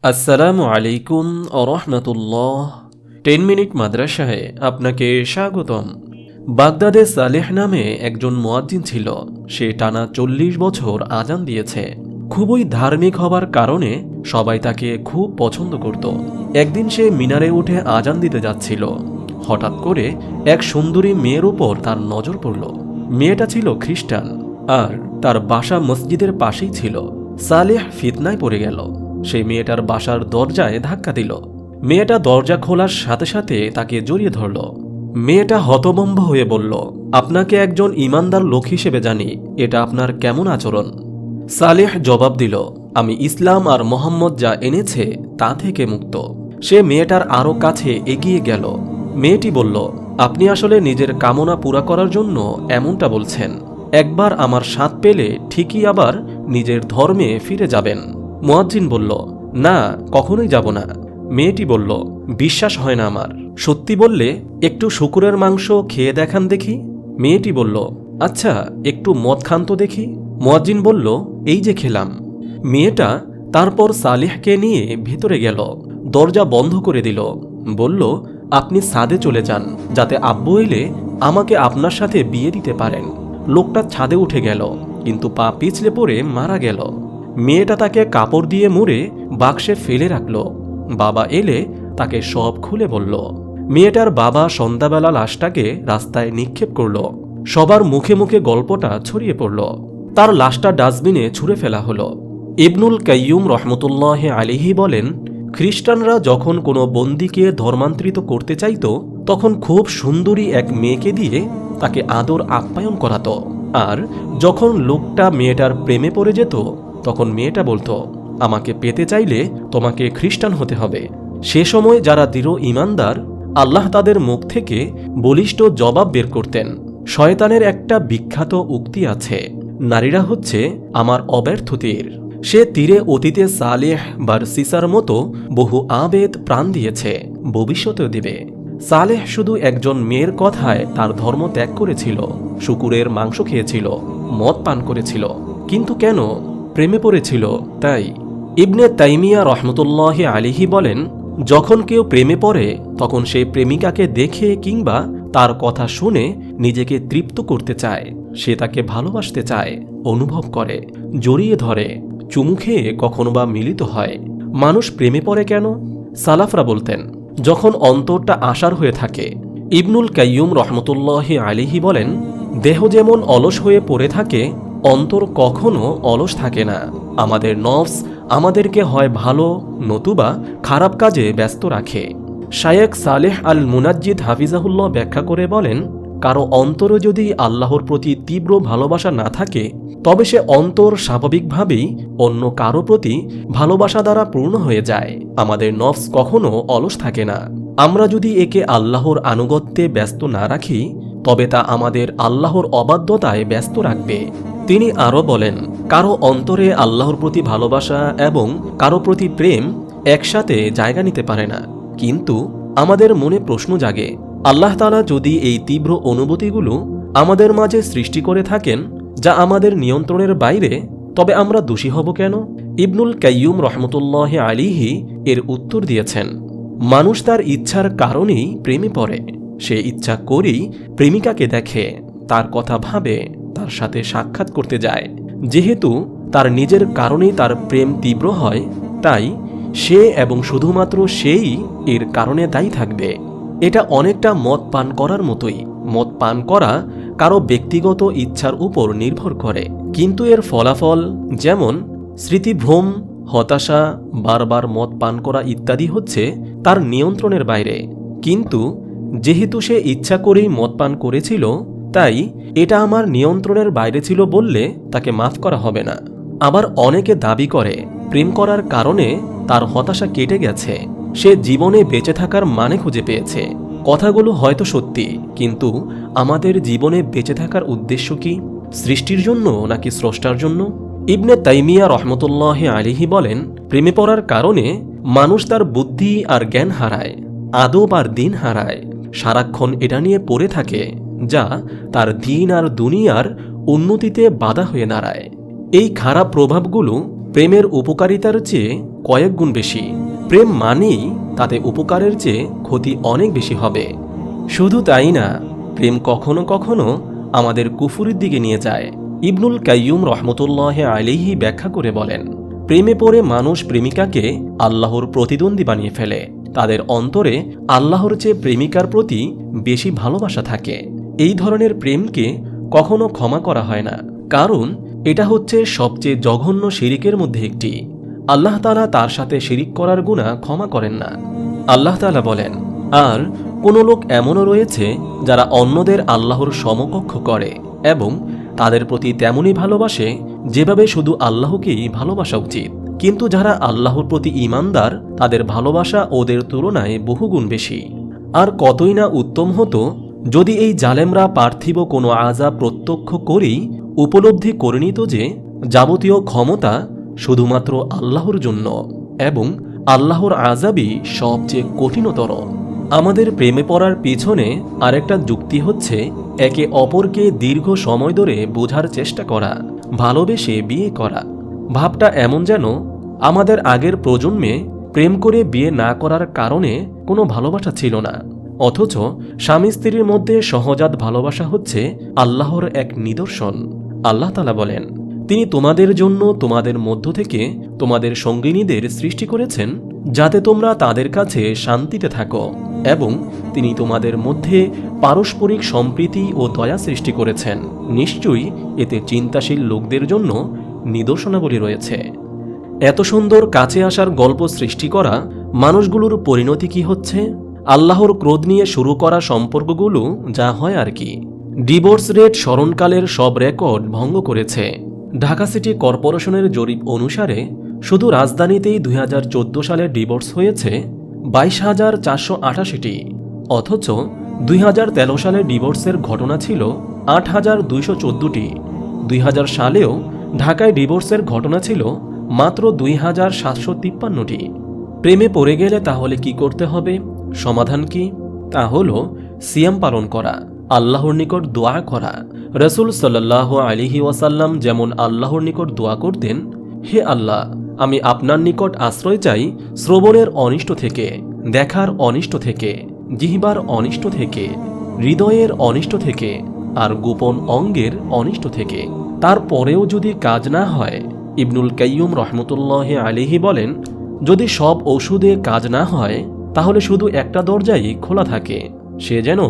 আসসালামু আলাইকুম রহমতুল্লাহ। 10 মিনিট মাদ্রাসায় আপনাকে স্বাগতম। বাগদাদে সালেহ নামে একজন মুয়াজ্জিন ছিল। সে টানা 40 বছর আজান দিয়েছে। খুবই ধার্মিক হবার কারণে সবাই তাকে খুব পছন্দ করত। একদিন সে মিনারে উঠে আজান দিতে যাচ্ছিল। হঠাৎ করে এক সুন্দরী মেয়ের উপর তার নজর পড়ল। মেয়েটা ছিল খ্রিস্টান আর তার বাসা মসজিদের পাশেই ছিল। সালেহ ফিতনায় পড়ে গেল। সেই মেয়েটার বাসার দরজায় ধাক্কা দিল। মেয়েটা দরজা খোলার সাথে সাথে তাকে জড়িয়ে ধরল। মেয়েটা হতভম্ব হয়ে বলল, আপনাকে একজন ঈমানদার লোক হিসেবে জানি, এটা আপনার কেমন আচরণ? সালেহ জবাব দিল, আমি ইসলাম আর মোহাম্মদ যা এনেছে তা থেকে মুক্ত। সে মেয়েটার আরো কাছে এগিয়ে গেল। মেয়েটি বলল, আপনি আসলে নিজের কামনা পুরা করার জন্য এমনটা বলছেন। একবার আমার সাথ পেলে ঠিকই আবার নিজের ধর্মে ফিরে যাবেন। মুয়াজ্জিন বলল, না, কখনোই যাব না। মেয়েটি বলল, বিশ্বাস হয় না আমার। সত্যি বললে একটু শূকরের মাংস খেয়ে দেখান দেখি। মেয়েটি বলল, আচ্ছা, একটু মদ খান তো দেখি। মুয়াজ্জিন বলল, এই যে খেলাম। মেয়েটা তারপর সালেহকে নিয়ে ভেতরে গেল, দরজা বন্ধ করে দিল। বলল, আপনি ছাদে চলে যান, যাতে আব্বু এলে আমাকে আপনার সাথে বিয়ে দিতে পারেন। লোকটা ছাদে উঠে গেল, কিন্তু পা পিছলে পড়ে মারা গেল। মেয়েটা তাকে কাপড় দিয়ে মুড়ে বাক্সে ফেলে রাখল। বাবা এলে তাকে সব খুলে বলল। মেয়েটার বাবা সন্ধ্যাবেলা লাশটাকে রাস্তায় নিক্ষেপ করল। সবার মুখে মুখে গল্পটা ছড়িয়ে পড়ল। তার লাশটা ডাস্টবিনে ছুঁড়ে ফেলা হলো। ইবনুল কাইয়ুম রহমতুল্লাহ আলাইহি বলেন, খ্রিস্টানরা যখন কোনো বন্দীকে ধর্মান্তরিত করতে চাইত, তখন খুব সুন্দরী এক মেয়েকে দিয়ে তাকে আদর আপ্যায়ন করাত। আর যখন লোকটা মেয়েটার প্রেমে পড়ে যেত, তখন মেয়েটা বলতো, আমাকে পেতে চাইলে তোমাকে খ্রিস্টান হতে হবে। সে সময় যারা দৃঢ় ঈমানদার, আল্লাহ তাদের মুখ থেকে বলিষ্ঠ জবাব বের করতেন। শয়তানের একটা বিখ্যাত উক্তি আছে, নারীরা হচ্ছে আমার অব্যর্থ তীর। সে তীরে অতীতে সালেহ বারসিসার মতো বহু আবেদ প্রাণ দিয়েছে, ভবিষ্যতেও দিবে। সালেহ শুধু একজন মেয়ের কথায় তার ধর্ম ত্যাগ করেছিল, শূকরের মাংস খেয়েছিল, মদ পান করেছিল, কিন্তু কেন? প্রেমে পড়েছিল তাই। ইবনে তাইমিয়া রহমতুল্লাহ আলিহি বলেন, যখন কেউ প্রেমে পড়ে তখন সে প্রেমিকাকে দেখে কিংবা তার কথা শুনে নিজেকে তৃপ্ত করতে চায়। সে তাকে ভালোবাসতে চায়, অনুভব করে, জড়িয়ে ধরে, চুমু খেয়ে কখনো বা মিলিত হয়। মানুষ প্রেমে পড়ে কেন? সালাফরা বলতেন, যখন অন্তরটা আশার হয়ে থাকে। ইবনুল কাইয়ুম রহমতুল্লাহ আলিহি বলেন, দেহ যেমন অলস হয়ে পড়ে থাকে, অন্তর কখনো অলস থাকে না। আমাদের নফস আমাদেরকে হয় ভালো নতুবা খারাপ কাজে ব্যস্ত রাখে। শায়েখ সালেহ আল মুনাজ্জিদ হাফিজাহুল্লাহ ব্যাখ্যা করে বলেন, কারো অন্তরে যদি আল্লাহর প্রতি তীব্র ভালোবাসা না থাকে, তবে সে অন্তর স্বাভাবিকভাবেই অন্য কারো প্রতি ভালোবাসা দ্বারা পূর্ণ হয়ে যায়। আমাদের নফস কখনো অলস থাকে না। আমরা যদি একে আল্লাহর আনুগত্যে ব্যস্ত না রাখি, তবে তা আমাদের আল্লাহর অবাধ্যতায় ব্যস্ত রাখবে। তিনি আরও বলেন, কারো অন্তরে আল্লাহর প্রতি ভালোবাসা এবং কারো প্রতি প্রেম একসাথে জায়গা নিতে পারে না। কিন্তু আমাদের মনে প্রশ্ন জাগে, আল্লাহ তাআলা যদি এই তীব্র অনুভূতিগুলো আমাদের মাঝে সৃষ্টি করে থাকেন, যা আমাদের নিয়ন্ত্রণের বাইরে, তবে আমরা দোষী হব কেন? ইবনুল কাইয়ুম রহমতুল্লাহ আলিহি এর উত্তর দিয়েছেন, মানুষ তার ইচ্ছার কারণেই প্রেমে পড়ে। সে ইচ্ছা করেই প্রেমিকাকে দেখে, তার কথা ভাবে, তার সাথে সাক্ষাৎ করতে যায়। যেহেতু তার নিজের কারণেই তার প্রেম তীব্র হয়, তাই সে এবং শুধুমাত্র সেই এর কারণে দায়ী থাকবে। এটা অনেকটা মদ পান করার মতোই। মদ পান করা কারো ব্যক্তিগত ইচ্ছার উপর নির্ভর করে, কিন্তু এর ফলাফল যেমন স্মৃতিভ্রম, হতাশা, বারবার মদ পান করা ইত্যাদি হচ্ছে তার নিয়ন্ত্রণের বাইরে। কিন্তু যেহেতু সে ইচ্ছা করেই মদ পান করেছিল, তাই এটা আমার নিয়ন্ত্রণের বাইরে ছিল বললে তাকে মাফ করা হবে না। আবার অনেকে দাবি করে প্রেম করার কারণে তার হতাশা কেটে গেছে, সে জীবনে বেঁচে থাকার মানে খুঁজে পেয়েছে। কথাগুলো হয়তো সত্যি, কিন্তু আমাদের জীবনে বেঁচে থাকার উদ্দেশ্য কি? সৃষ্টির জন্য নাকি স্রষ্টার জন্য? ইবনে তাইমিয়া রহমতুল্লাহ আলিহি বলেন, প্রেমে পড়ার কারণে মানুষ তার বুদ্ধি আর জ্ঞান হারায়, আদব আর দিন হারায়। সারাক্ষণ এটা নিয়ে পড়ে থাকে, যা তার দিন আর দুনিয়ার উন্নতিতে বাধা হয়ে দাঁড়ায়। এই খারাপ প্রভাবগুলো প্রেমের উপকারিতার চেয়ে কয়েক গুণ বেশি। প্রেম মানেই তাতে উপকারের চেয়ে ক্ষতি অনেক বেশি হবে। শুধু তাই না, প্রেম কখনো কখনো আমাদের কুফুরির দিকে নিয়ে যায়। ইবনুল কাইয়ুম রহমতুল্লাহ আলাইহি ব্যাখ্যা করে বলেন, প্রেমে পড়ে মানুষ প্রেমিকাকে আল্লাহর প্রতিদ্বন্দ্বী বানিয়ে ফেলে। তাদের অন্তরে আল্লাহর চেয়ে প্রেমিকার প্রতি বেশি ভালোবাসা থাকে। এই ধরনের প্রেমকে কখনো ক্ষমা করা হয় না, কারণ এটা হচ্ছে সবচেয়ে জঘন্য শিরিকের মধ্যে একটি। আল্লাহ তাআলা তার সাথে শিরিক করার গুনাহ ক্ষমা করেন না। আল্লাহ তাআলা বলেন, আর কোন লোক এমনও রয়েছে যারা অন্যদের আল্লাহর সমকক্ষ করে এবং তাদের প্রতি তেমনই ভালোবাসে যেভাবে শুধু আল্লাহকেই ভালোবাসা উচিত। কিন্তু যারা আল্লাহর প্রতি ঈমানদার, তাদের ভালোবাসা ওদের তুলনায় বহুগুণ বেশি। আর কতই না উত্তম হতো যদি এই জালেমরা পার্থিব কোনো আযাব প্রত্যক্ষ করেই উপলব্ধি করে নিত যে যাবতীয় ক্ষমতা শুধুমাত্র আল্লাহর জন্য এবং আল্লাহর আযাবই সবচেয়ে কঠিনতর। আমাদের প্রেমে পড়ার পিছনে আরেকটা যুক্তি হচ্ছে একে অপরকে দীর্ঘ সময় ধরে বোঝার চেষ্টা করা, ভালোবেসে বিয়ে করা। ভাবটা এমন যেন আমাদের আগের প্রজন্মে প্রেম করে বিয়ে না করার কারণে কোনো ভালোবাসা ছিল না, অথচ স্বামী স্ত্রীর মধ্যে সহজাত ভালোবাসা হচ্ছে আল্লাহর এক নিদর্শন। আল্লাহ তাআলা বলেন, তিনি তোমাদের জন্য তোমাদের মধ্য থেকে তোমাদের সঙ্গিনীদের সৃষ্টি করেছেন যাতে তোমরা তাদের কাছে শান্তিতে থাকো, এবং তিনি তোমাদের মধ্যে পারস্পরিক সম্প্রীতি ও দয়া সৃষ্টি করেছেন। নিশ্চয়ই এতে চিন্তাশীল লোকদের জন্য নিদর্শনাবলী রয়েছে। এত সুন্দর কাছে আসার গল্প সৃষ্টি করা মানুষগুলোর পরিণতি কি হচ্ছে? আল্লাহর ক্রোধ নিয়ে শুরু করা সম্পর্কগুলো যা হয় আর কি। ডিভোর্স রেট স্মরণকালের সব রেকর্ড ভঙ্গ করেছে। ঢাকা সিটি কর্পোরেশনের জরিপ অনুসারে শুধু রাজধানীতেই 2014 সালে ডিভোর্স হয়েছে 22,488টি, অথচ 2013 সালে ডিভোর্সের ঘটনা ছিল 8,214টি। 2000 সালেও ঢাকায় ডিভোর্সের ঘটনা ছিল মাত্র 2,753টি। প্রেমে পড়ে গেলে তাহলে কি করতে হবে? সমাধান কি? তা হলো সিয়াম পালন করা, আল্লাহর নিকট দোয়া করা। রাসূল সাল্লাল্লাহু আলাইহি ওয়াসাল্লাম যেমন আল্লাহর নিকট দোয়া করতেন, হে আল্লাহ, আমি আপনার নিকট আশ্রয় চাই শ্রবণের অনিষ্ট থেকে, দেখার অনিষ্ট থেকে, জিহ্বার অনিষ্ট থেকে, হৃদয়ের অনিষ্ট থেকে, আর গোপন অঙ্গের অনিষ্ট থেকে। তারপরেও যদি কাজ না হয়, ইবনুল কাইয়ুম রহমতুল্লাহ আলাইহি বলেন, যদি সব ওষুধে কাজ না হয় তাহলে শুধু একটা দরজাই খোলা থাকে, সে যেন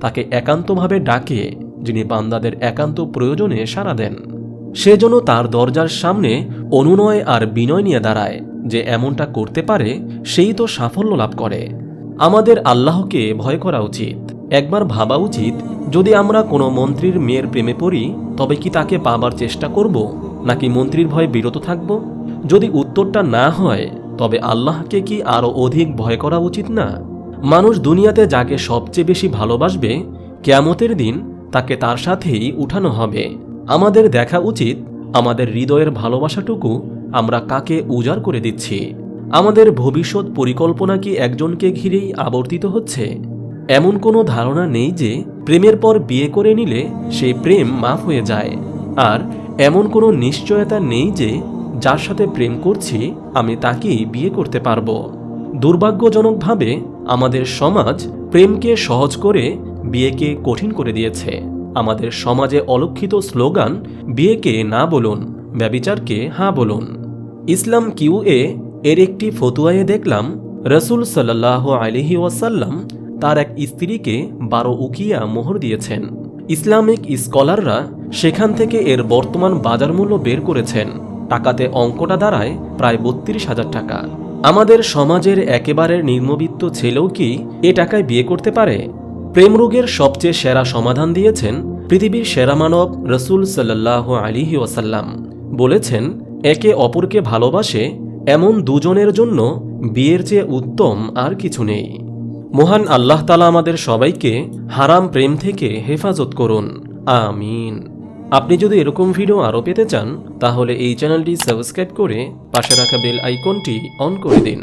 তাকে একান্তভাবে ডাকে যিনি বান্দাদের একান্ত প্রয়োজনে সাড়া দেন। সে যেন তার দরজার সামনে অনুনয় আর বিনয় নিয়ে দাঁড়ায়। যে এমনটা করতে পারে সেই তো সাফল্য লাভ করে। আমাদের আল্লাহকে ভয় করা উচিত। একবার ভাবা উচিত, যদি আমরা কোনো মন্ত্রীর মেয়ের প্রেমে পড়ি তবে কি তাকে পাবার চেষ্টা করব, নাকি মন্ত্রীর ভয়ে বিরত থাকব? যদি উত্তরটা না হয় তবে আল্লাহকে কি আরও অধিক ভয় করা উচিত না? মানুষ দুনিয়াতে যাকে সবচেয়ে বেশি ভালোবাসবে, কিয়ামতের দিন তাকে তার সাথেই উঠানো হবে। আমাদের দেখা উচিত আমাদের হৃদয়ের ভালোবাসাটুকু আমরা কাকে উজাড় করে দিচ্ছি। আমাদের ভবিষ্যৎ পরিকল্পনা কি একজনকে ঘিরেই আবর্তিত হচ্ছে? এমন কোনো ধারণা নেই যে প্রেমের পর বিয়ে করে নিলে সেই প্রেম মাফ হয়ে যায়, আর এমন কোনো নিশ্চয়তা নেই যে যার সাথে প্রেম করছি আমি তাকেই বিয়ে করতে পারবো। দুর্ভাগ্যজনকভাবে আমাদের সমাজ প্রেমকে সহজ করে বিয়েকে কঠিন করে দিয়েছে। আমাদের সমাজে অলক্ষিত স্লোগান, বিয়েকে না বলুন, ব্যভিচারকে হ্যাঁ বলুন। ইসলাম কিউএ এর একটি ফতুয়ায়ে দেখলাম রাসূল সাল্লাল্লাহু আলাইহি ওয়াসাল্লাম তার এক স্ত্রীকে 12 উকিয়া মোহর দিয়েছেন। ইসলামিক স্কলাররা সেখান থেকে এর বর্তমান বাজার মূল্য বের করেছেন। টাকাতে অঙ্কটা দাঁড়ায় প্রায় 32,000 টাকা। আমাদের সমাজের একেবারে নিম্নবিত্ত ছেলেও কি এ টাকায় বিয়ে করতে পারে? প্রেম রোগের সবচেয়ে সেরা সমাধান দিয়েছেন পৃথিবীর সেরা মানব রাসূল সাল্লাল্লাহু আলাইহি ওয়াসাল্লাম। বলেছেন, একে অপরকে ভালোবাসে এমন দুজনের জন্য বিয়ের চেয়ে উত্তম আর কিছু নেই। মহান আল্লাহ তাআলা আমাদের সবাইকে হারাম প্রেম থেকে হেফাজত করুন, আমিন। আপনি যদি এরকম ভিডিও আরও পেতে চান তাহলে এই চ্যানেলটি সাবস্ক্রাইব করে পাশে রাখা বেল আইকনটি অন করে দিন।